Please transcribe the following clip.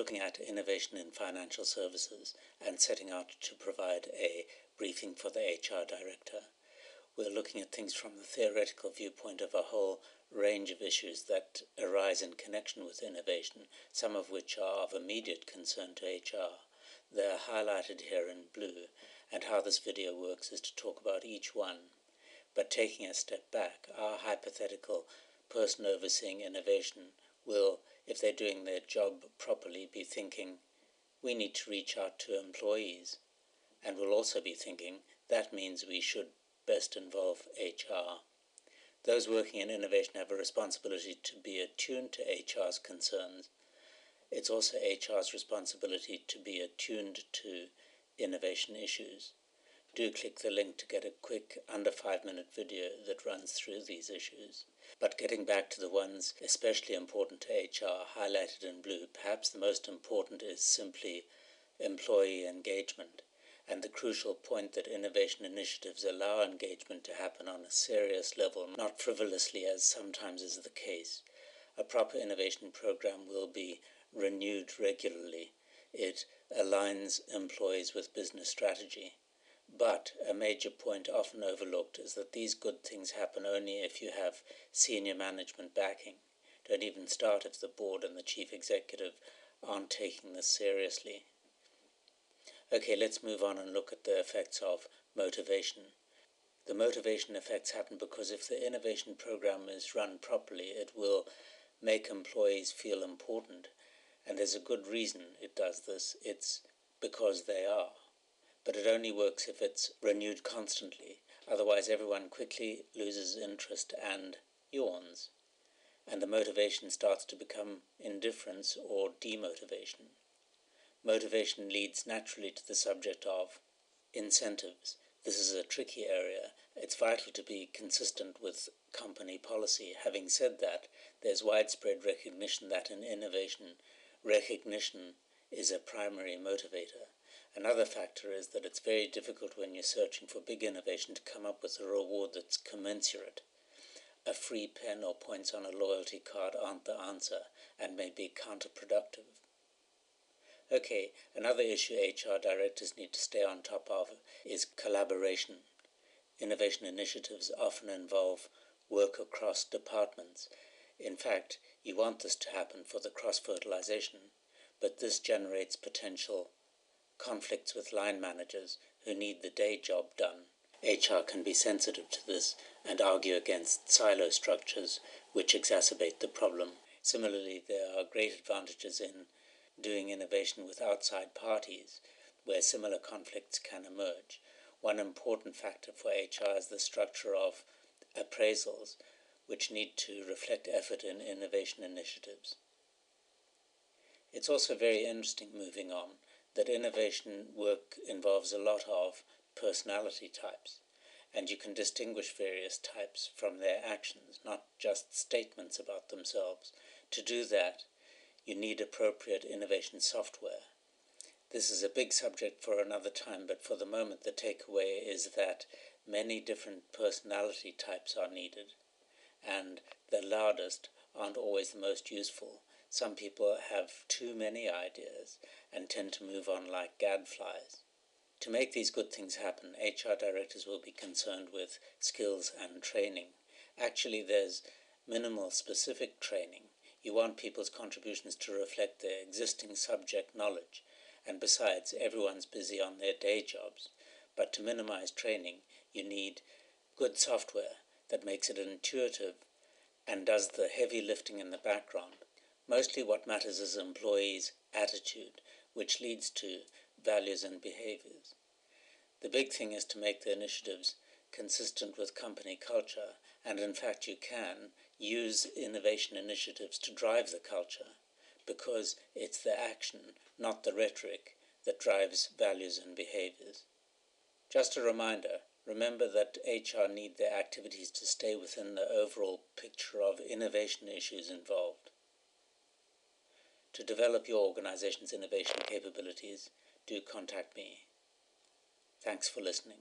looking at innovation in financial services and setting out to provide a briefing for the HR director. We're looking at things from the theoretical viewpoint of a whole range of issues that arise in connection with innovation, some of which are of immediate concern to HR. They're highlighted here in blue, and how this video works is to talk about each one. But taking a step back, our hypothetical person overseeing innovation will, if they're doing their job properly, be thinking, we need to reach out to employees. And we'll also be thinking, that means we should best involve HR. Those working in innovation have a responsibility to be attuned to HR's concerns. It's also HR's responsibility to be attuned to innovation issues. Do click the link to get a quick under 5-minute video that runs through these issues. But getting back to the ones especially important to HR, highlighted in blue, perhaps the most important is simply employee engagement, and the crucial point that innovation initiatives allow engagement to happen on a serious level, not frivolously as sometimes is the case. A proper innovation program will be renewed regularly. It aligns employees with business strategy. But a major point often overlooked is that these good things happen only if you have senior management backing. Don't even start if the board and the chief executive aren't taking this seriously. Okay, let's move on and look at the effects of motivation. The motivation effects happen because if the innovation program is run properly, it will make employees feel important. And there's a good reason it does this. It's because they are. But it only works if it's renewed constantly. Otherwise, everyone quickly loses interest and yawns. And the motivation starts to become indifference or demotivation. Motivation leads naturally to the subject of incentives. This is a tricky area. It's vital to be consistent with company policy. Having said that, there's widespread recognition that in innovation, recognition is a primary motivator. Another factor is that it's very difficult when you're searching for big innovation to come up with a reward that's commensurate. A free pen or points on a loyalty card aren't the answer and may be counterproductive. Okay, another issue HR directors need to stay on top of is collaboration. Innovation initiatives often involve work across departments. In fact, you want this to happen for the cross-fertilization, but this generates potential conflicts with line managers who need the day job done. HR can be sensitive to this and argue against silo structures which exacerbate the problem. Similarly, there are great advantages in doing innovation with outside parties where similar conflicts can emerge. One important factor for HR is the structure of appraisals, which need to reflect effort in innovation initiatives. It's also very interesting, moving on, that innovation work involves a lot of personality types, and you can distinguish various types from their actions, not just statements about themselves. To do that, you need appropriate innovation software. This is a big subject for another time, but for the moment the takeaway is that many different personality types are needed, and the loudest aren't always the most useful. Some people have too many ideas and tend to move on like gadflies. To make these good things happen, HR directors will be concerned with skills and training. Actually, there's minimal specific training. You want people's contributions to reflect their existing subject knowledge, and besides, everyone's busy on their day jobs. But to minimize training, you need good software that makes it intuitive and does the heavy lifting in the background. Mostly what matters is employees' attitude, which leads to values and behaviors. The big thing is to make the initiatives consistent with company culture, and in fact you can use innovation initiatives to drive the culture, because it's the action, not the rhetoric, that drives values and behaviors. Just a reminder, remember that HR need their activities to stay within the overall picture of innovation issues involved. To develop your organization's innovation capabilities, do contact me. Thanks for listening.